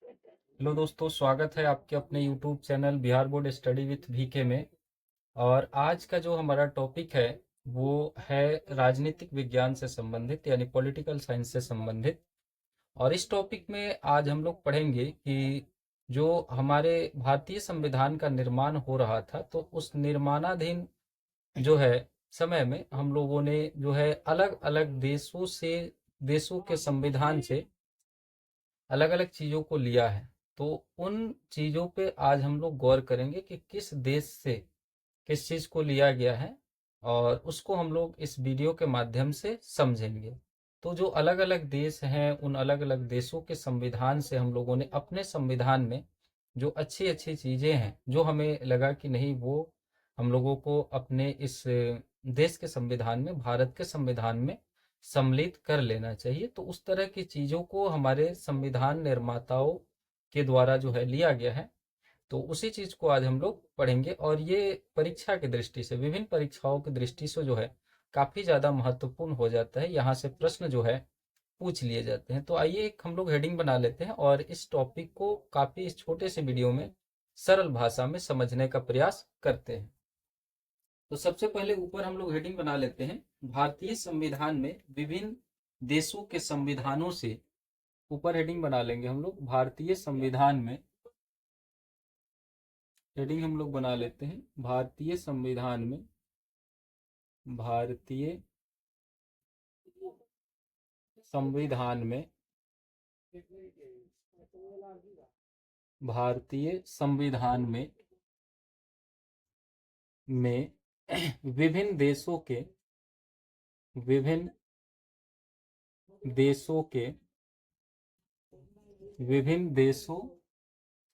Hello दोस्तों, स्वागत है आपके अपने YouTube channel Bihar board study with VK में। और आज का जो हमारा टॉपिक है वो है राजनीतिक विज्ञान से संबंधित यानी पॉलिटिकल साइंस से संबंधित। और इस टॉपिक में आज हम लोग पढ़ेंगे कि जो हमारे भारतीय संविधान का निर्माण हो रहा था तो उस निर्माणाधीन जो है समय में हम लोगों ने जो है अलग अलग देशों के संविधान से अलग अलग चीज़ों को लिया है। तो उन चीज़ों पे आज हम लोग गौर करेंगे कि किस देश से किस चीज़ को लिया गया है, और उसको हम लोग इस वीडियो के माध्यम से समझेंगे। तो जो अलग अलग देश हैं उन अलग अलग देशों के संविधान से हम लोगों ने अपने संविधान में जो अच्छी अच्छी चीज़ें हैं, जो हमें लगा कि नहीं वो हम लोगों को अपने इस देश के संविधान में, भारत के संविधान में सम्मिलित कर लेना चाहिए। तो उस तरह की चीज़ों को हमारे संविधान निर्माताओं के द्वारा जो है लिया गया है। तो उसी चीज को आज हम लोग पढ़ेंगे, और ये परीक्षा की दृष्टि से, विभिन्न परीक्षाओं की दृष्टि से जो है काफी ज्यादा महत्वपूर्ण हो जाता है। यहाँ से प्रश्न जो है पूछ लिए जाते हैं। तो आइए एक हम लोग हेडिंग बना लेते हैं और इस टॉपिक को काफी इस छोटे से वीडियो में सरल भाषा में समझने का प्रयास करते हैं। तो सबसे पहले ऊपर हम लोग हेडिंग बना लेते हैं, भारतीय संविधान में विभिन्न देशों के संविधानों से। ऊपर हेडिंग बना लेंगे हम लोग, भारतीय संविधान में हेडिंग हम लोग बना लेते हैं, भारतीय संविधान में, भारतीय संविधान में, भारतीय संविधान में विभिन्न देशों के, विभिन्न देशों के, विभिन्न देशों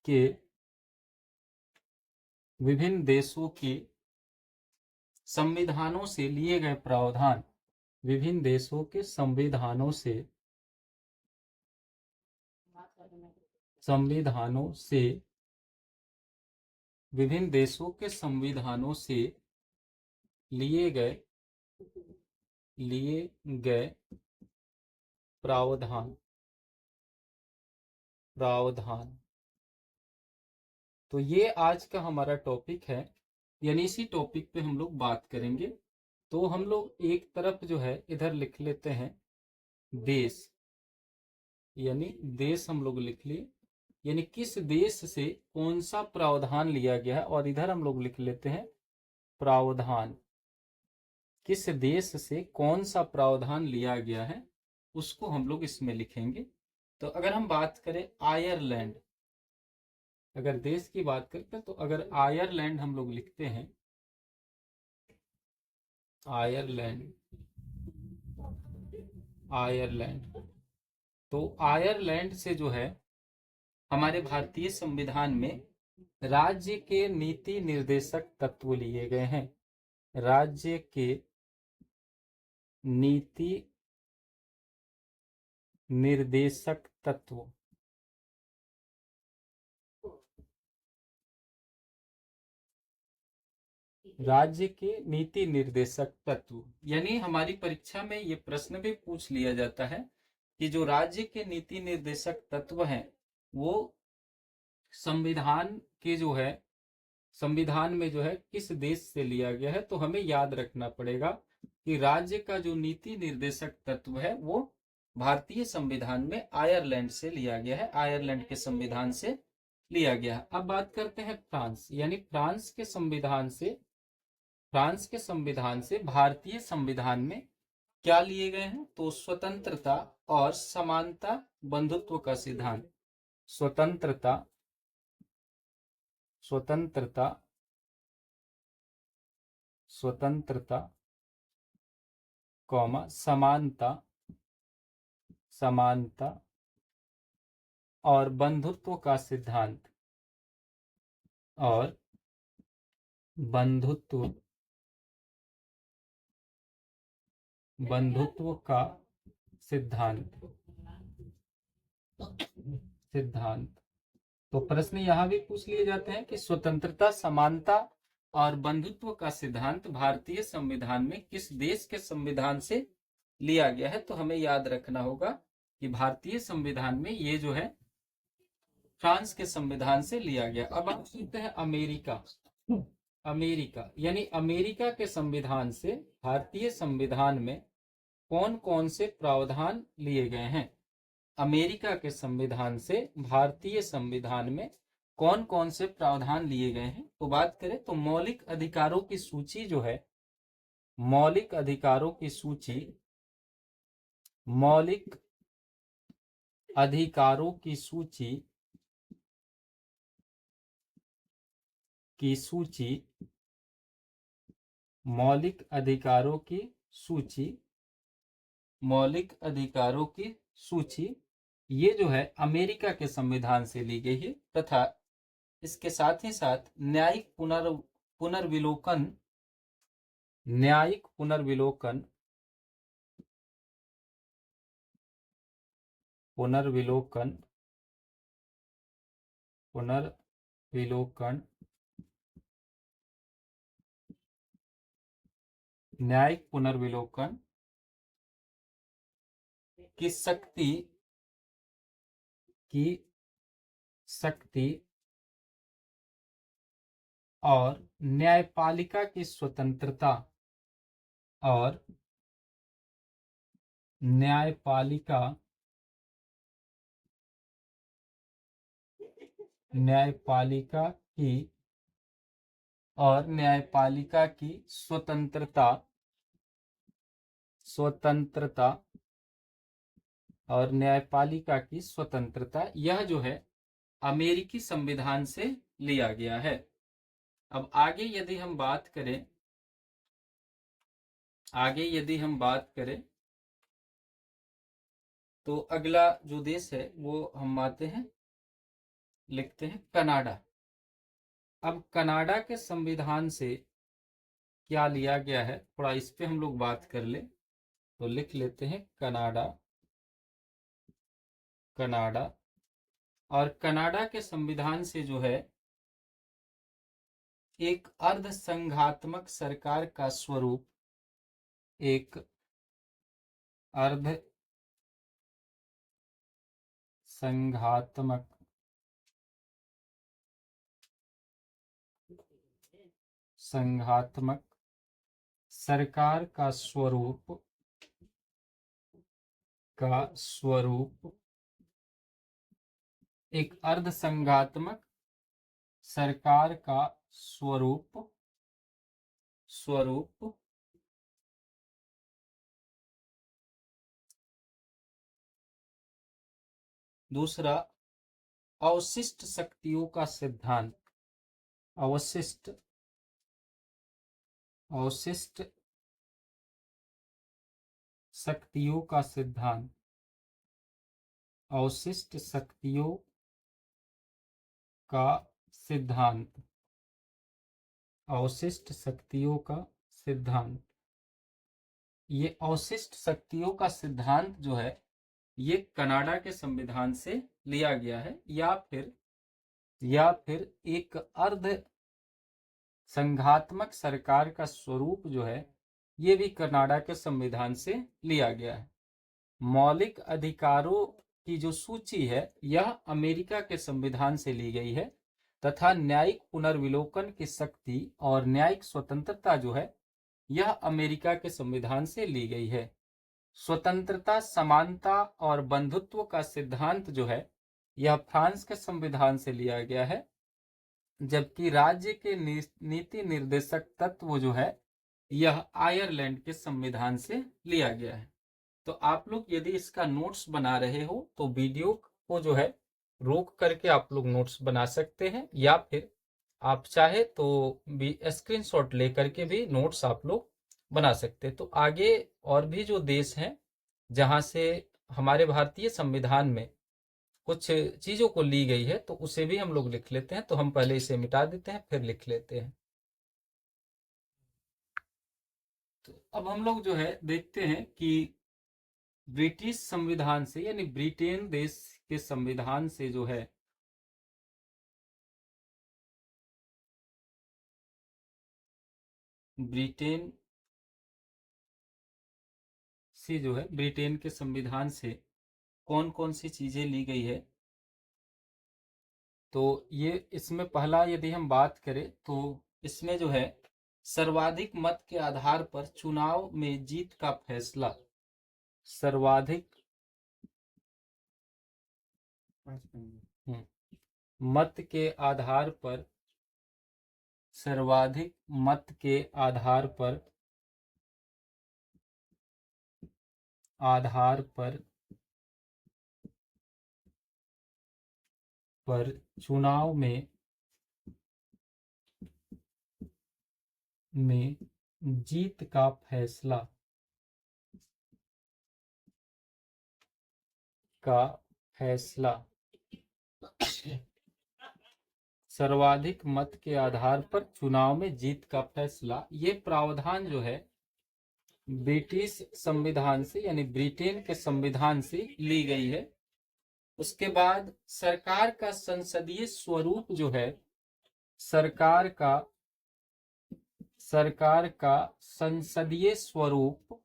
के, विभिन्न देशों के संविधानों से लिए गए प्रावधान, विभिन्न देशों के संविधानों से, संविधानों से, विभिन्न देशों के संविधानों से लिए गए, लिए गए प्रावधान, प्रावधान। तो ये आज का हमारा टॉपिक है, यानी इसी टॉपिक पे हम लोग बात करेंगे। तो हम लोग एक तरफ जो है इधर लिख लेते हैं देश, यानी देश हम लोग लिख लिए, यानी किस देश से कौन सा प्रावधान लिया गया है, और इधर हम लोग लिख लेते हैं प्रावधान, किस देश से कौन सा प्रावधान लिया गया है उसको हम लोग इसमें लिखेंगे। तो अगर हम बात करें आयरलैंड, अगर देश की बात करते हैं तो अगर आयरलैंड हम लोग लिखते हैं, आयरलैंड, आयरलैंड, तो आयरलैंड से जो है हमारे भारतीय संविधान में राज्य के नीति निर्देशक तत्व लिए गए हैं, राज्य के नीति निर्देशक तत्व, राज्य के नीति निर्देशक तत्व। यानी हमारी परीक्षा में ये प्रश्न भी पूछ लिया जाता है कि जो राज्य के नीति निर्देशक तत्व हैं वो संविधान के जो है, संविधान में जो है किस देश से लिया गया है। तो हमें याद रखना पड़ेगा कि राज्य का जो नीति निर्देशक तत्व है वो भारतीय संविधान में आयरलैंड से लिया गया है, आयरलैंड के संविधान से लिया गया है। अब बात करते हैं फ्रांस, यानी फ्रांस के संविधान से, फ्रांस के संविधान से भारतीय संविधान में क्या लिए गए हैं। तो स्वतंत्रता और समानता, बंधुत्व का सिद्धांत, स्वतंत्रता, स्वतंत्रता, स्वतंत्रता, कॉमा समानता, समानता और बंधुत्व का सिद्धांत, और बंधुत्व, बंधुत्व का सिद्धांत, सिद्धांत। तो प्रश्न यहाँ भी पूछ लिए जाते हैं कि स्वतंत्रता, समानता और बंधुत्व का सिद्धांत भारतीय संविधान में किस देश के संविधान से लिया गया है। तो हमें याद रखना होगा कि भारतीय संविधान में ये जो है फ्रांस के संविधान से लिया गया। अब आप सुनते हैं अमेरिका। अमेरिका यानी अमेरिका के संविधान से भारतीय संविधान में कौन कौन से प्रावधान लिए गए हैं। अमेरिका के संविधान से भारतीय संविधान में कौन कौन से प्रावधान लिए गए हैं। तो बात करें तो मौलिक अधिकारों की सूची जो है, मौलिक अधिकारों की सूची, मौलिक अधिकारों की सूची मौलिक अधिकारों की सूची, मौलिक अधिकारों की सूची ये जो है अमेरिका के संविधान से ली गई है, तथा इसके साथ ही साथ न्यायिक पुनर्विलोकन, न्यायिक पुनर्विलोकन, पुनर्विलोकन, पुनर्विलोकन, न्यायिक पुनर्विलोकन की शक्ति और न्यायपालिका की स्वतंत्रता, और न्यायपालिका न्यायपालिका की और न्यायपालिका की स्वतंत्रता, स्वतंत्रता और न्यायपालिका की स्वतंत्रता, यह जो है अमेरिकी संविधान से लिया गया है। अब आगे यदि हम बात करें, आगे यदि हम बात करें तो अगला जो देश है वो हम आते हैं, लिखते हैं कनाडा। अब कनाडा के संविधान से क्या लिया गया है, थोड़ा इस पे हम लोग बात कर ले तो लिख लेते हैं कनाडा। कनाडा और कनाडा के संविधान से जो है एक अर्ध संघात्मक सरकार का स्वरूप, एक अर्ध संघात्मक संघात्मक सरकार का स्वरूप, एक अर्ध संघात्मक सरकार का स्वरूप, दूसरा अवशिष्ट शक्तियों का सिद्धांत, अवशिष्ट शक्तियों का सिद्धांत, अवशिष्ट शक्तियों का सिद्धांत, अवशिष्ट शक्तियों का सिद्धांत। ये अवशिष्ट शक्तियों का सिद्धांत जो है ये कनाडा के संविधान से लिया गया है, या फिर एक अर्ध संघात्मक सरकार का स्वरूप जो है ये भी कनाडा के संविधान से लिया गया है। मौलिक अधिकारों की जो सूची है यह अमेरिका के संविधान से ली गई है, तथा न्यायिक पुनर्विलोकन की शक्ति और न्यायिक स्वतंत्रता जो है यह अमेरिका के संविधान से ली गई है। स्वतंत्रता, समानता और बंधुत्व का सिद्धांत जो है यह फ्रांस के संविधान से लिया गया है, जबकि राज्य के नीति निर्देशक तत्व जो है यह आयरलैंड के संविधान से लिया गया है। तो आप लोग यदि इसका नोट्स बना रहे हो तो वीडियो को जो है रोक करके आप लोग नोट्स बना सकते हैं, या फिर आप चाहे तो भी स्क्रीनशॉट लेकर के भी नोट्स आप लोग बना सकते हैं। तो आगे और भी जो देश हैं जहां से हमारे भारतीय संविधान में कुछ चीजों को ली गई है तो उसे भी हम लोग लिख लेते हैं। तो हम पहले इसे मिटा देते हैं फिर लिख लेते हैं। तो अब हम लोग जो है देखते हैं कि ब्रिटिश संविधान से यानी ब्रिटेन देश के संविधान से जो है ब्रिटेन ब्रिटेन के संविधान से कौन कौन सी चीजें ली गई है। तो ये इसमें पहला यदि हम बात करें तो इसमें जो है सर्वाधिक मत के आधार पर चुनाव में जीत का फैसला, सर्वाधिक मत के आधार पर, सर्वाधिक मत के आधार पर चुनाव में जीत का फैसला सर्वाधिक मत के आधार पर चुनाव में जीत का फैसला, ये प्रावधान जो है ब्रिटिश संविधान से यानी ब्रिटेन के संविधान से ली गई है। उसके बाद सरकार का संसदीय स्वरूप जो है, सरकार का संसदीय स्वरूप,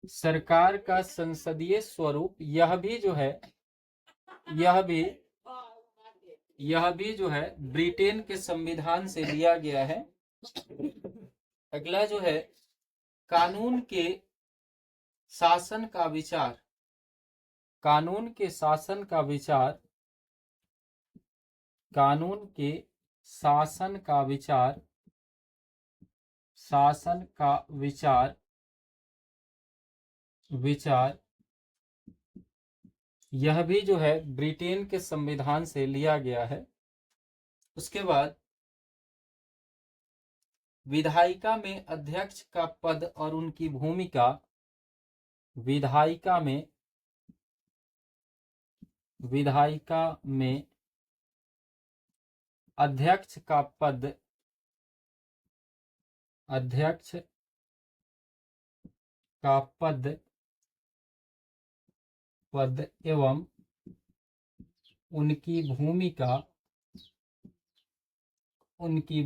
सरकार का संसदीय स्वरूप यह भी जो है ब्रिटेन के संविधान से लिया गया है। अगला जो है कानून के शासन का विचार, कानून के शासन का विचार यह भी जो है ब्रिटेन के संविधान से लिया गया है। उसके बाद विधायिका में अध्यक्ष का पद और उनकी भूमिका, विधायिका में अध्यक्ष का पद एवं उनकी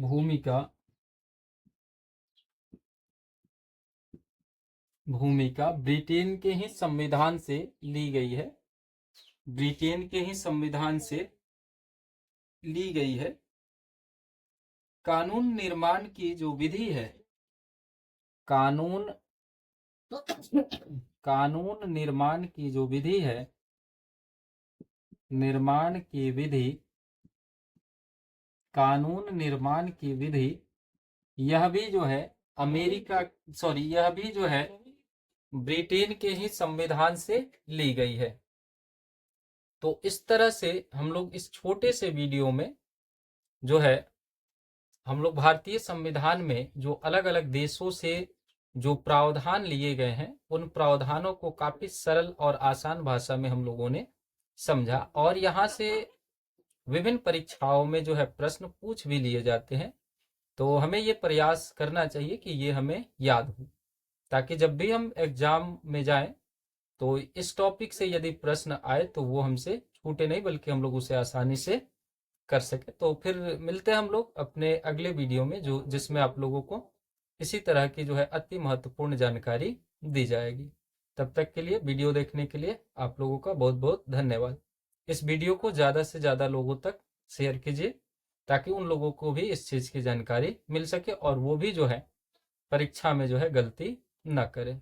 भूमिका ब्रिटेन के ही संविधान से ली गई है, ब्रिटेन के ही संविधान से ली गई है। कानून निर्माण की जो विधि है, कानून निर्माण की जो विधि है, कानून निर्माण की विधि यह भी जो है यह भी जो है ब्रिटेन के ही संविधान से ली गई है। तो इस तरह से हम लोग इस छोटे से वीडियो में जो है हम लोग भारतीय संविधान में जो अलग अलग देशों से जो प्रावधान लिए गए हैं उन प्रावधानों को काफी सरल और आसान भाषा में हम लोगों ने समझा, और यहाँ से विभिन्न परीक्षाओं में जो है प्रश्न पूछ भी लिए जाते हैं। तो हमें ये प्रयास करना चाहिए कि ये हमें याद हो, ताकि जब भी हम एग्जाम में जाएं तो इस टॉपिक से यदि प्रश्न आए तो वो हमसे छूटे नहीं, बल्कि हम लोग उसे आसानी से कर सके। तो फिर मिलते हैं हम लोग अपने अगले वीडियो में जिसमें आप लोगों को इसी तरह की जो है अति महत्वपूर्ण जानकारी दी जाएगी। तब तक के लिए वीडियो देखने के लिए आप लोगों का बहुत बहुत धन्यवाद। इस वीडियो को ज़्यादा से ज़्यादा लोगों तक शेयर कीजिए, ताकि उन लोगों को भी इस चीज़ की जानकारी मिल सके और वो भी जो है परीक्षा में जो है गलती न करें।